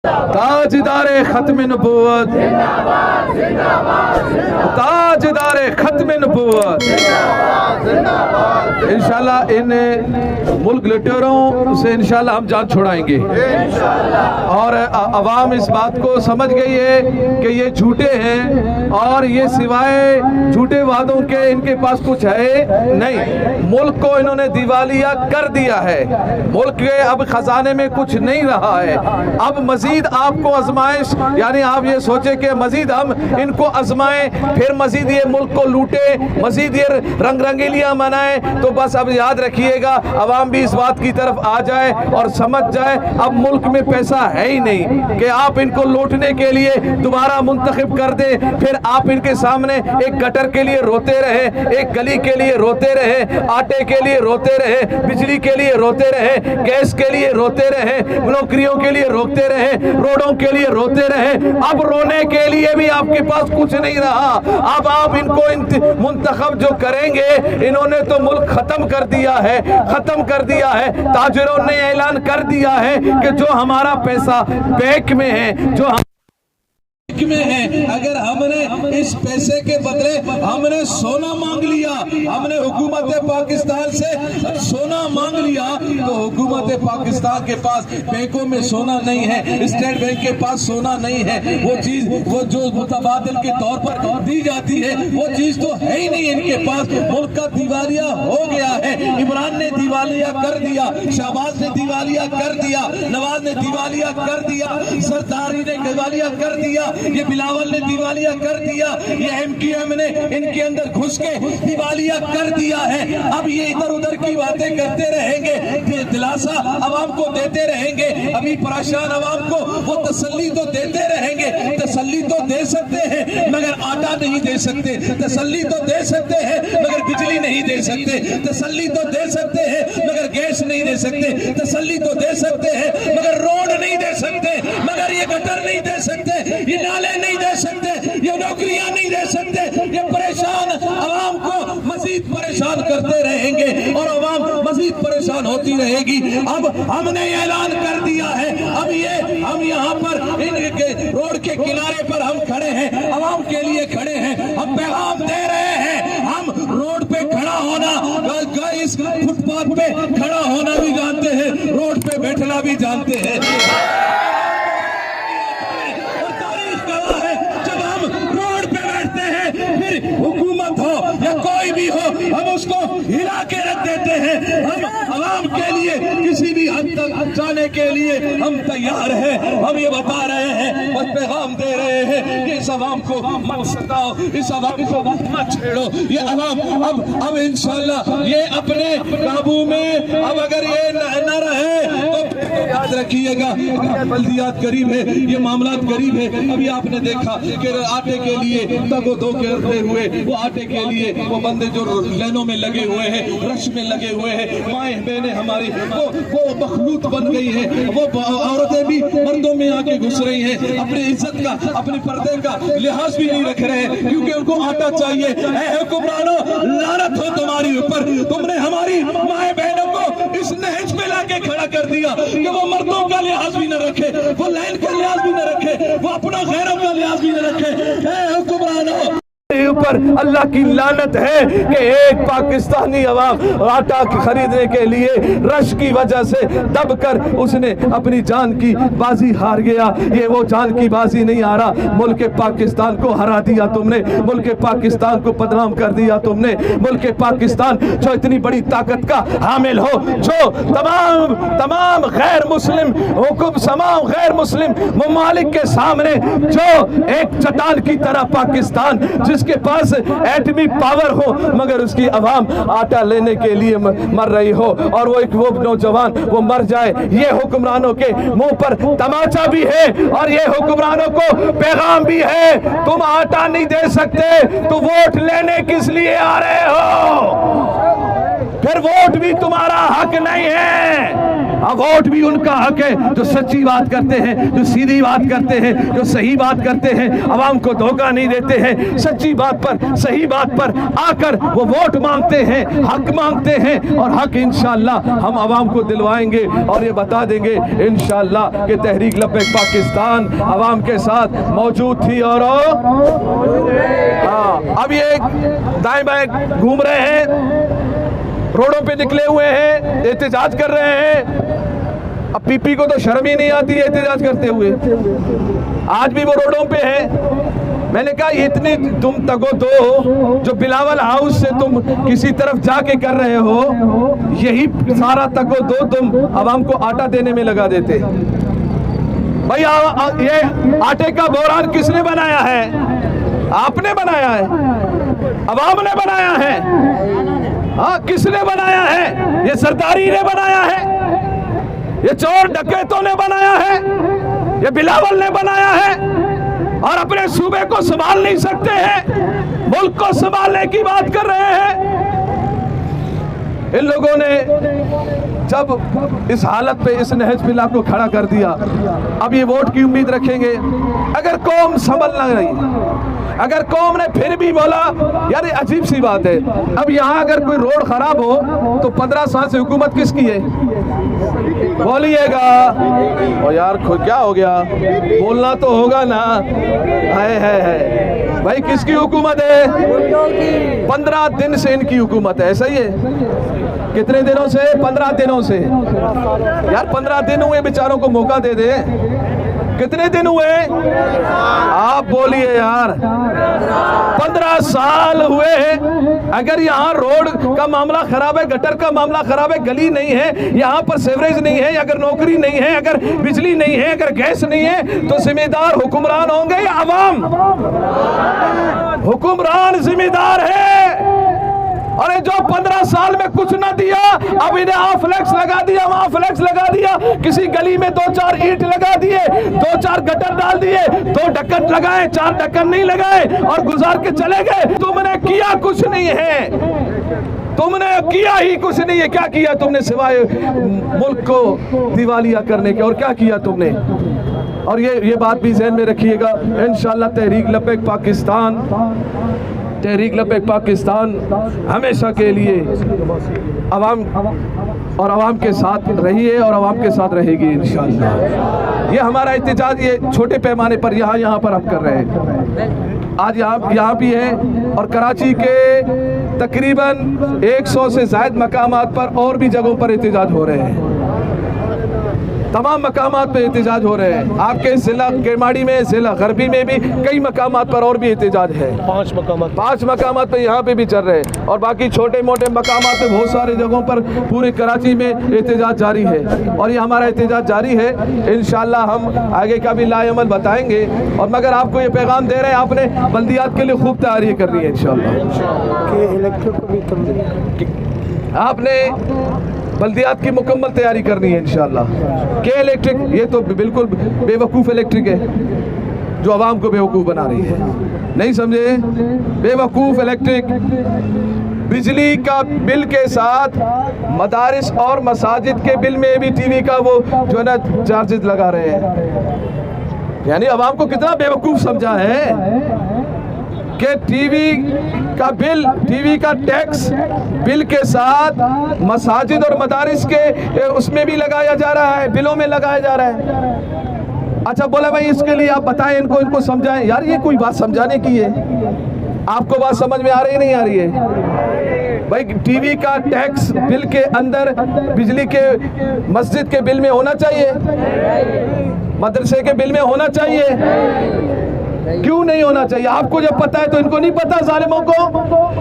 ताजदारे खत्म नबूवत, ताजदारे खत्म नबूवत। इंशाल्लाह इन मुल्क लुटेरों से इंशाल्लाह हम जान छुड़ाएंगे और अवाम इस बात को समझ गई है कि ये झूठे हैं और ये सिवाय झूठे वादों के इनके पास कुछ है नहीं। मुल्क को इन्होंने दिवालिया कर दिया है, मुल्क के अब खजाने में कुछ नहीं रहा है। अब मजीद आपको आजमाइश, यानी आप ये सोचे कि मजीद हम इनको आजमाएं, फिर मजीद ये मुल्क को लूटे, मजीद ये रंग रंगीलियां मनाएं, तो बस अब याद रखिएगा अवाम भी इस बात की तरफ आ जाए और समझ जाए अब मुल्क में पैसा है ही नहीं कि आप इनको लूटने के लिए दोबारा मुंतखब कर दें, फिर आप इनके सामने एक गटर के लिए रोते रहे, एक गली के लिए रोते रहे, आटे के लिए रोते रहे, बिजली के लिए रोते रहे, गैस के लिए रोते रहे, नौकरियों के लिए रोते रहे, रोडों के लिए रोते रहे। अब रोने के लिए भी आपके पास कुछ नहीं रहा। अब आप इनको मुंतखब जो करेंगे, इन्होंने तो मुल्क खत्म कर दिया है, खत्म कर दिया है। ताजिरों ने ऐलान कर दिया है कि जो हमारा पैसा बैंक में है, जो में है, अगर हमने इस पैसे के बदले हमने सोना मांग लिया, हमने हुकूमत पाकिस्तान से सोना मांग लिया, तो हुकूमत पाकिस्तान के पास बैंकों में सोना नहीं है, स्टेट बैंक के पास सोना नहीं है। वो चीज वो जो मुतबादिल के तौर पर दी जाती है वो चीज तो है ही नहीं इनके पास। मुल्क का दिवालिया हो गया है। इमरान ने दिवालिया कर दिया, शहबाज ने दिवालिया कर दिया, नवाज ने दिवालिया कर दिया, सरदारी ने दिवालिया कर दिया, ये बिलावल ने दिवालिया कर दिया, ये एमक्यूएम ने इनके अंदर घुस के दिवालिया कर दिया है। अब ये इधर उधर की बातें करते रहेंगे, दिलासा अवाम को देते रहेंगे, अभी परेशान अवाम को वो तसल्ली तो देते रहेंगे। तसल्ली तो दे सकते हैं मगर आटा नहीं दे सकते, तसल्ली तो दे सकते हैं मगर बिजली नहीं दे सकते, तसल्ली तो दे सकते हैं मगर गैस नहीं दे सकते, तसल्ली तो दे सकते हैं मगर रोड नहीं दे सकते, मगर ये गटर नहीं दे सकते, ये नाले नहीं दे सकते, ये नौकरियां नहीं दे सकते। ये परेशान अवाम को मजीद परेशान करते रहेंगे और अवाम मजीद परेशान होती रहेगी। अब हमने ऐलान कर दिया है, अब ये हम यहाँ पर इनके रोड के किनारे पर हम खड़े हैं, अवाम के लिए खड़े हैं, हम पैगाम दे रहे हैं। हम रोड पे खड़ा होना, इस फुटपाथ पे खड़ा होना भी जानते हैं, रोड पे बैठना भी जानते हैं। हुकूमत हो या कोई भी हो, हम उसको हिला के रख देते हैं। हम अवाम के लिए किसी भी हद तक जाने के लिए हम तैयार हैं। हम ये बता रहे हैं और पैगाम दे रहे हैं कि इस अवाम को मत सताओ, इस अवाम को मत छेड़ो। ये अवाम अब इंशाल्लाह ये अपने काबू में, अब अगर ये न रहे तो याद रखिएगा बल्दियात करीब है, ये मामलात करीब है। अभी आपने देखा कि आटे के लिए तगो दो करते हुए, वो आटे के लिए वो बंदे जो लाइनों में लगे हुए हैं, रश में लगे हुए हैं, माएँ बहनें हमारी वो मखलूत बन गई है, वो औरतें भी मर्दों में आके घुस रही हैं, अपनी इज्जत का, अपने पर्दे का लिहाज भी नहीं रख रहे हैं क्योंकि उनको आटा चाहिए। ऐ हुक्मरानों, लानत हो तुम्हारी ऊपर, तुमने हमारी माएँ बहनों को इस नहज में लाके खड़ा कर दिया कि वो मर्दों का लिहाज भी न रखे, वो लाइन का लिहाज भी न रखे, वो अपना गैरों का लिहाज भी न रखे। ऐ हुक्मरानों, ऊपर अल्लाह की लानत है कि एक पाकिस्तानी अवाम आटा खरीदने के लिए रश की वजह से दबकर उसने अपनी जान की बाजी हार गया। ये वो जान की बाजी नहीं हारा, मुल्क पाकिस्तान को हरा दिया तुमने, मुल्क पाकिस्तान को बदनाम कर दिया तुमने। मुल्क पाकिस्तान जो इतनी बड़ी ताकत का हामिल हो, जो तमाम गैर मुस्लिम हुकुम तमाम गैर मुस्लिम ममालिक के सामने जो एक चट्टान की तरह पाकिस्तान, जिसके पास एटमी पावर हो मगर उसकी अवाम आटा लेने के लिए मर रही हो और वो नौजवान वो मर जाए, ये हुक्मरानों के मुंह पर तमाचा भी है और ये हुक्मरानों को पैगाम भी है। तुम आटा नहीं दे सकते तो वोट लेने किस लिए आ रहे हो? फिर वोट भी तुम्हारा हक नहीं है। अब वोट भी उनका हक है जो सच्ची बात करते हैं, जो सीधी बात करते हैं, जो सही बात करते हैं, आवाम को धोखा नहीं देते हैं, सच्ची बात पर, सही बात पर आकर वो वोट मांगते हैं, हक मांगते हैं, और हक इंशाअल्लाह हम आवाम को दिलवाएंगे और ये बता देंगे इंशाअल्लाह कि तहरीक लब्बैक पाकिस्तान आवाम के साथ मौजूद थी। और हाँ, अब ये दाएं बाएं घूम रहे हैं, रोडों पे निकले हुए हैं, एहतजाज कर रहे हैं। अब पीपी को तो शर्म ही नहीं आती है एहतजाज करते हुए, आज भी वो रोडों पे है। मैंने कहा इतनी तुम तगो दो जो बिलावल हाउस से तुम किसी तरफ जाके कर रहे हो, यही सारा तगो दो तुम आवाम को आटा देने में लगा देते। भाई ये आटे का बोरान किसने बनाया है? आपने बनाया है, अवाम ने बनाया है। हाँ, किसने बनाया है? ये सरदारी ने बनाया है, ये चोर डकैतों ने बनाया है, ये बिलावल ने बनाया है। और अपने सूबे को संभाल नहीं सकते हैं, मुल्क को संभालने की बात कर रहे हैं। इन लोगों ने जब इस हालत पे इस नहज पिला को खड़ा कर दिया, अब ये वोट की उम्मीद रखेंगे। अगर कौम संभल ना रही, अगर कौम ने फिर भी बोला, यार ये अजीब सी बात है, अब यहाँ अगर कोई रोड खराब हो तो 15 साल से हुकूमत किसकी है? बोलिएगा। और यार क्या हो गया, बोलना तो होगा ना। है भाई, किसकी हुकूमत है? 15 दिन से इनकी हुकूमत है, ऐसा ही है। कितने दिनों से? 15 दिनों से। यार 15 दिन हुए, बेचारों को मौका दे दे। कितने दिन हुए? आप बोलिए यार। 15 साल हुए। अगर यहाँ रोड का मामला खराब है, गटर का मामला खराब है, गली नहीं है, यहाँ पर सेवरेज नहीं है, अगर नौकरी नहीं है, अगर बिजली नहीं है, अगर गैस नहीं है, तो जिम्मेदार हुक्मरान होंगे या अवाम? हुक्मरान जिम्मेदार है। अरे जो 15 साल में कुछ ना दिया, अब इन्हें वहां फ्लैक्स लगा दिया, वहां फ्लैक्स लगा दिया, किसी गली में 2-4 ईंट लगा दिए, 2-4 गटर डाल दिए, 2 ढक्कन लगाए, 4 ढक्कन नहीं लगाए और गुजार के चले गए। तुमने किया कुछ नहीं है, तुमने किया ही कुछ नहीं है। क्या किया तुमने सिवाय मुल्क को दिवालिया करने के? और क्या किया तुमने? और ये बात भी ज़हन में रखिएगा, इंशाअल्लाह तहरीक लब्बैक पाकिस्तान, तहरीक लब्बैक पाकिस्तान हमेशा के लिए अवाम और अवाम के साथ रही है और अवाम के साथ रहेगी इंशाअल्लाह। ये हमारा एहतजाज ये छोटे पैमाने पर यहाँ पर हम कर रहे हैं। आज यहाँ भी है और कराची के तकरीबन 100 से ज़ायद मकामात पर और भी जगहों पर एहतजाज हो रहे हैं। तमाम मकामात पे एहतजाज हो रहे हैं। आपके ज़िला केमाड़ी में, ज़िला गरबी में भी कई मकामात पर और भी एहतजाज है। 5 मकामात पे यहाँ पे भी चल रहे हैं और बाकी छोटे मोटे मकामात पे बहुत सारे जगहों पर पूरे कराची में एहतजाज जारी है। और ये हमारा एहतजाज जारी है, इंशाअल्लाह हम आगे का भी लाएमल बताएंगे। और मगर आपको ये पैगाम दे रहे हैं, आपने बल्दियात के लिए खूब तैयारी करनी है इंशाअल्लाह। आपने बल्दियात की मुकम्मल तैयारी करनी है इंशाअल्लाह। के इलेक्ट्रिक, ये तो बिल्कुल बेवकूफ़ इलेक्ट्रिक है जो आवाम को बेवकूफ़ बना रही है, नहीं समझे? बेवकूफ़ इलेक्ट्रिक बिजली का बिल के साथ मदारिस और मसाजिद के बिल में भी टीवी का वो जो है ना चार्जेस लगा रहे हैं। यानी आवाम को कितना बेवकूफ़ समझा है कि टीवी का बिल, टीवी का टैक्स बिल के साथ मसाजिद और मदारिस के उसमें भी लगाया जा रहा है, बिलों में लगाया जा रहा है। अच्छा बोला भाई इसके लिए आप बताएं इनको समझाएं। यार ये कोई बात समझाने की है? आपको बात समझ में आ रही नहीं आ रही है? भाई टीवी का टैक्स बिल के अंदर बिजली के मस्जिद के बिल में होना चाहिए, मदरसे के बिल में होना चाहिए। क्यों नहीं होना चाहिए? आपको जब पता है तो इनको नहीं पता जालिमों को?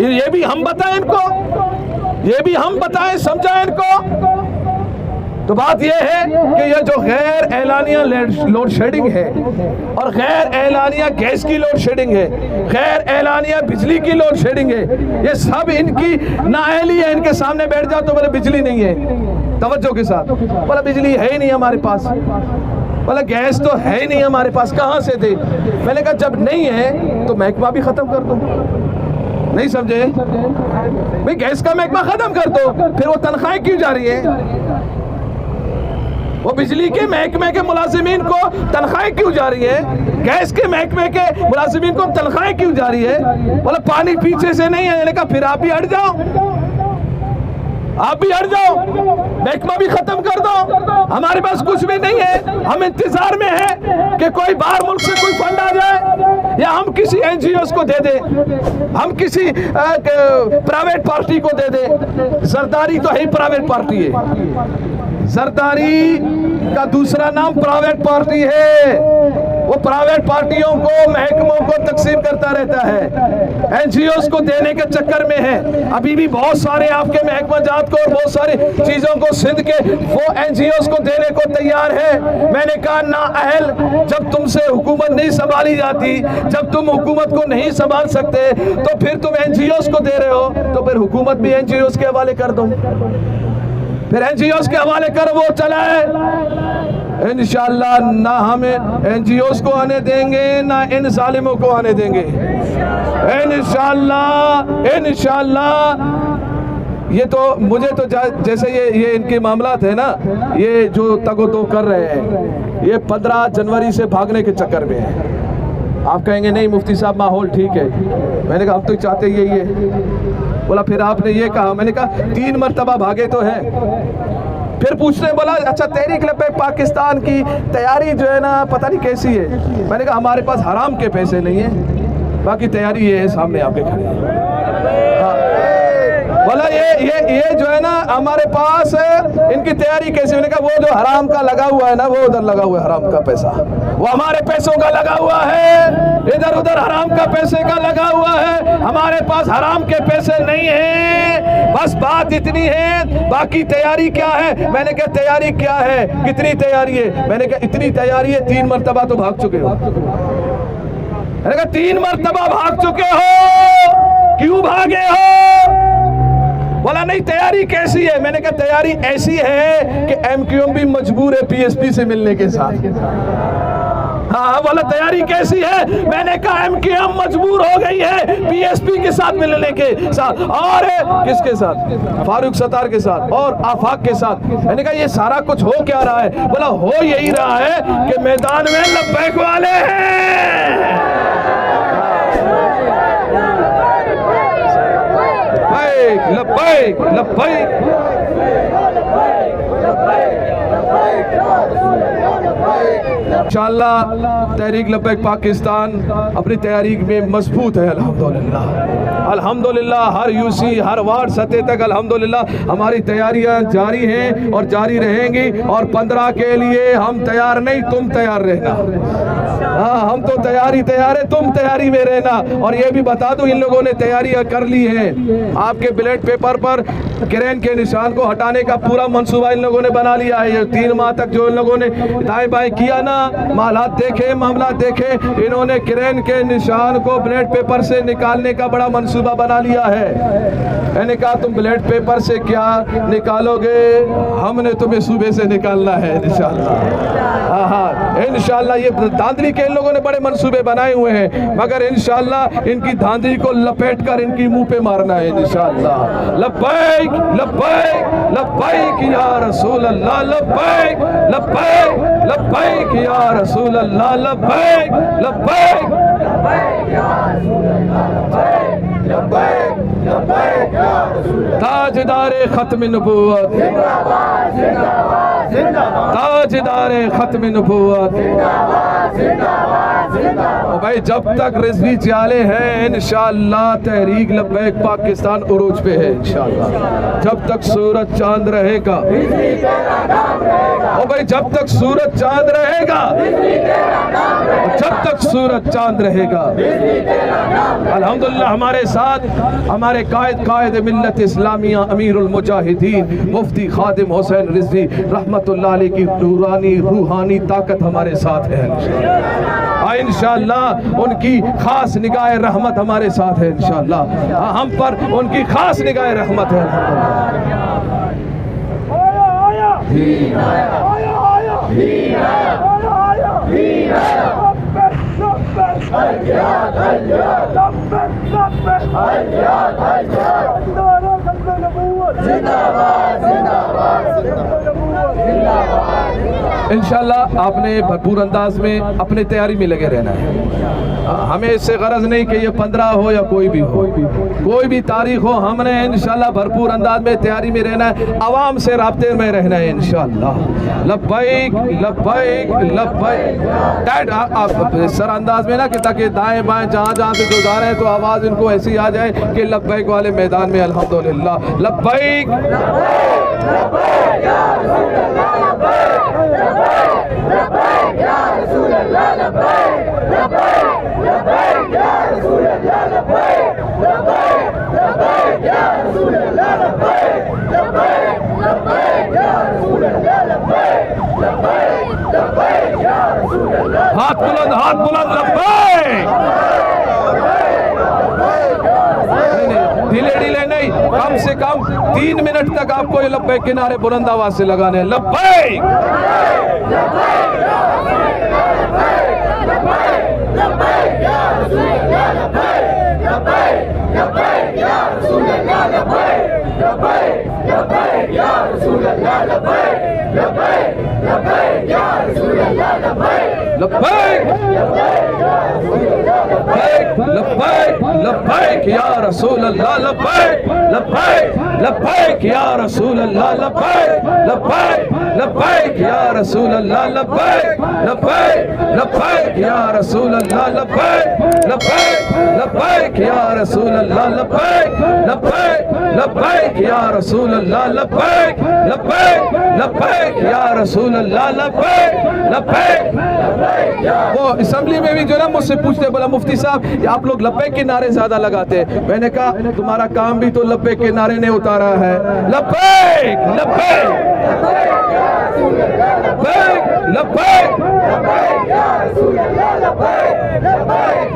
ये भी हम बताएं इनको, ये भी हम बताएं, समझाएं इनको। तो बात यह है कि ये जो गैर एलानिया लोड शेडिंग है और गैर एलानिया गैस की लोड शेडिंग है, गैर एलानिया बिजली की लोड शेडिंग है, ये सब इनकी नाअहली है। इनके सामने बैठ जाओ तो बोले बिजली नहीं है, तवज्जो के साथ बोला बिजली है ही नहीं हमारे पास, बोला गैस तो है ही नहीं हमारे पास, कहाँ से दे? मैंने कहा जब नहीं है तो महकमा भी खत्म कर दो। नहीं समझे भाई? गैस का महकमा खत्म कर दो, फिर वो तनख्वाहें क्यों जा रही है? वो बिजली के महकमे के मुलाजिमीन को तनख्वाहें क्यों जा रही है? गैस के महकमे के मुलाजिमीन को तनख्वाहें क्यों जा रही है? बोला पानी पीछे से नहीं है। मैंने कहा फिर आप भी हट जाओ, आप भी हट जाओ, महकमा भी खत्म कर दो। हमारे पास कुछ भी नहीं है, हम इंतजार में हैं कि कोई बाहर मुल्क से कोई फंड आ जाए या हम किसी एनजीओस को दे दे, हम किसी प्राइवेट पार्टी को दे दे। जरदारी तो है ही प्राइवेट पार्टी है। जरदारी का दूसरा नाम प्राइवेट पार्टी है। वो प्राइवेट पार्टियों को, महकमों को तकसीम करता रहता है, एनजीओस को देने के चक्कर में है। अभी भी बहुत सारे आपके महकमा जात को और बहुत सारी चीजों को सिंध के वो एनजीओस को देने को तैयार है। मैंने कहा ना अहल, जब तुमसे हुकूमत नहीं संभाली जाती, जब तुम हुकूमत को नहीं संभाल सकते, तो फिर तुम एनजीओस को दे रहे हो, तो फिर हुकूमत भी एनजीओस के हवाले कर दो, फिर एनजीओस के हवाले कर, वो चलाए। इंशाअल्लाह ना हमें एनजीओस को आने देंगे, ना इन जालिमों को आने देंगे। इंशाअल्लाह ये तो मुझे तो जैसे ये इनके मामलात है ना, ये जो तगो कर रहे हैं, ये 15 जनवरी से भागने के चक्कर में है। आप कहेंगे नहीं मुफ्ती साहब माहौल ठीक है। मैंने कहा हम तो चाहते यही है। बोला फिर आपने ये कहा। मैंने कहा 3 मरतबा भागे तो है। फिर पूछने बोला अच्छा तहरीक लब्बैक पाकिस्तान की तैयारी जो है ना पता नहीं कैसी है। मैंने कहा हमारे पास हराम के पैसे नहीं है, बाकी तैयारी ये है सामने आपके खड़े है। हाँ। बोला ये जो है ना हमारे पास इनकी तैयारी कैसे? मैंने कहा वो जो हराम का लगा हुआ है ना, वो उधर लगा हुआ है हराम का पैसा, वो हमारे पैसों का लगा हुआ है, इधर उधर हराम का पैसे का लगा हुआ है। हमारे पास हराम के पैसे नहीं है, बस बात इतनी है। बाकी तैयारी क्या है? मैंने कहा तैयारी क्या है, कितनी तैयारी है? मैंने कहा इतनी तैयारी है 3 मरतबा तो भाग चुके हो। मैंने कहा 3 मरतबा भाग चुके हो, क्यों भागे हो? बोला नहीं तैयारी कैसी है? मैंने कहा तैयारी ऐसी है कि एमक्यूएम भी मजबूर है पीएसपी से मिलने के साथ। हाँ बोला तैयारी कैसी है? मैंने कहा एमक्यूएम मजबूर हो गई है पीएसपी के साथ मिलने के साथ। और किसके साथ? फारूक सत्तार के साथ और आफाक के साथ। मैंने कहा ये सारा कुछ हो क्या रहा है? बोला हो यही रहा है कि मैदान में लब्बैक वाले हैं। लब्बैक लब्बैक इंशाअल्लाह तहरीक लब्बैक पाकिस्तान अपनी तैयारी में मजबूत है। अल्हम्दुलिल्लाह अल्हम्दुलिल्लाह हर यूसी हर वार्ड सतह तक अल्हम्दुलिल्लाह हमारी तैयारियां जारी हैं और जारी रहेंगी। और 15 के लिए हम तैयार नहीं, तुम तैयार रहना। हाँ हम तो तैयारी तैयार है, तुम तैयारी में रहना। और ये भी बता दूं इन लोगों ने तैयारियां कर ली हैं। आपके बैलेट पेपर पर क्रेन के निशान को हटाने का पूरा मंसूबा इन लोगों ने बना लिया है। 3 माह तक जो इन लोगों ने दाएं बाएं किया ना, मामलात देखे मामला देखे, इन्होंने क्रेन के निशान को बैलेट पेपर से निकालने का बड़ा मंसूबा बना लिया है। मैंने कहा तुम बैलेट पेपर से क्या निकालोगे, हमने तुम्हें सूबे से निकालना है इंशाअल्लाह। हाँ इंशाअल्लाह ये धांधली के इन लोगों ने बड़े मंसूबे बनाए हुए हैं, मगर इंशाअल्लाह इनकी धांधली को लपेट कर इनकी मुंह पे मारना है इंशाअल्लाह। लब्बैक लब्बैक लब्बैक या रसूल अल्लाह, लब्बैक लब्बैक लब्बैक या रसूल अल्लाह, लब्बैक लब्बैक लब्बैक या रसूल अल्लाह, लब्बैक लब्बैक या रसूल अल्लाह। ताजदारे खत्म नबूवत जिंदाबाद जिंदाबाद जिंदाबाद, ताजदारे खत्म नबूवत जिंदाबाद जिंदाबाद जिंदाबाद। भाई जब तक रिजवी जाले हैं इंशाअल्लाह तहरीक लब्बैक पाकिस्तान उरूज पे है इंशाअल्लाह। जब तक सूरज चांद रहेगा, ओ भाई जब तक सूरज चांद रहेगा, जब तक सूरज चांद रहेगा। अल्हम्दुलिल्लाह हमारे साथ हमारे कायद मिल्लत इस्लामिया अमीरुल मुजाहिदीन मुफ्ती खादिम हुसैन रिजवी रहमतुल्लाह अलैह की नूरानी रूहानी ताकत हमारे साथ है इंशाअल्लाह। उनकी खास निगाह रहमत हमारे साथ है इंशाअल्लाह। हम पर उनकी खास निगाह रहमत है। जिंदाबाद जिंदाबाद जिंदाबाद जिंदाबाद। इंशाल्लाह आपने भरपूर अंदाज में अपनी तैयारी में लगे रहना है। हमें इससे गरज नहीं कि ये 15 हो या कोई भी हो, कोई भी तारीख हो, हमने इंशाल्लाह भरपूर अंदाज में तैयारी में रहना है, आवाम से राब्ते में रहना है इंशाल्लाह। लब्बैक लब्बैक लब्बैक। टाइट आप सर अंदाज में ना कि ताकि दाएं बाएं जहाँ जहाँ से जो जा रहे हैं तो आवाज़ इनको ऐसी आ जाए कि लब्बैक वाले मैदान में अल्हम्दुलिल्लाह। लब्बैक हाथ बुलंद, हाथ बुलंद। लब्बैक। ढीले ढीले नहीं, कम से कम 3 मिनट तक आपको ये लब्बैक के नारे बुलंद आवाज से लगाने हैं। लब्बैक लब्बैक लब्बैक या रसूल अल्लाह। लब्बैक लब्बैक लब्बैक या रसूल अल्लाह। लब्बैक लब्बैक लब्बैक या रसूल अल्लाह। लब्बैक लब्बैक लब्बैक या रसूल अल्लाह। लब्बैक लब्बैक लब्बैक या रसूल अल्लाह। लब्बैक लब्बैक लब्बैक या रसूल अल्लाह। लब्बैक लब्बैक लब्बैक या रसूल अल्लाह। लब्बैक लब्बैक। वो असेंबली में भी जो ना मुझसे पूछते, बोला मुफ्ती साहब आप लोग लब्बैक के नारे ज्यादा लगाते हैं। मैंने कहा तुम्हारा काम भी तो लब्बैक के नारे ने उतारा है। लब्बैक लब्बैक लब्बैक लब्बैक लब्बैक लब्बैक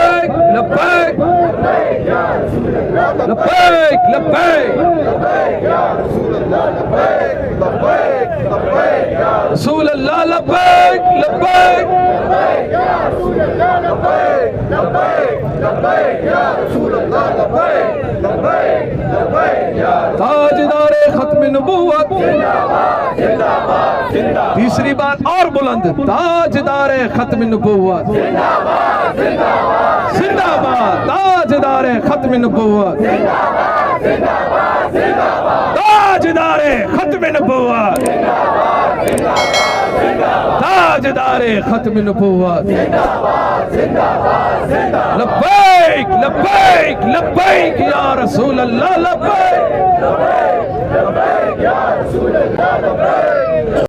लब्बैक लब्बैक लब्बैक लब्बैक लब्बैक लब्बैक रसूल अल्लाह। लब्बैक लब्बैक ताजदारे खत्म नबूवत। तीसरी बात और बुलंद, ताजदारे खत्म नबूवत जिंदाबाद। ताजदारे खत्म नबूवत, ताजदारे खत्म नबूवत, ताजदारे खत्म नबूवत। लब्बैक लब्बैक लब्बैक या रसूल अल्लाह। लब्बैक लब्बैक या रसूल अल्लाह।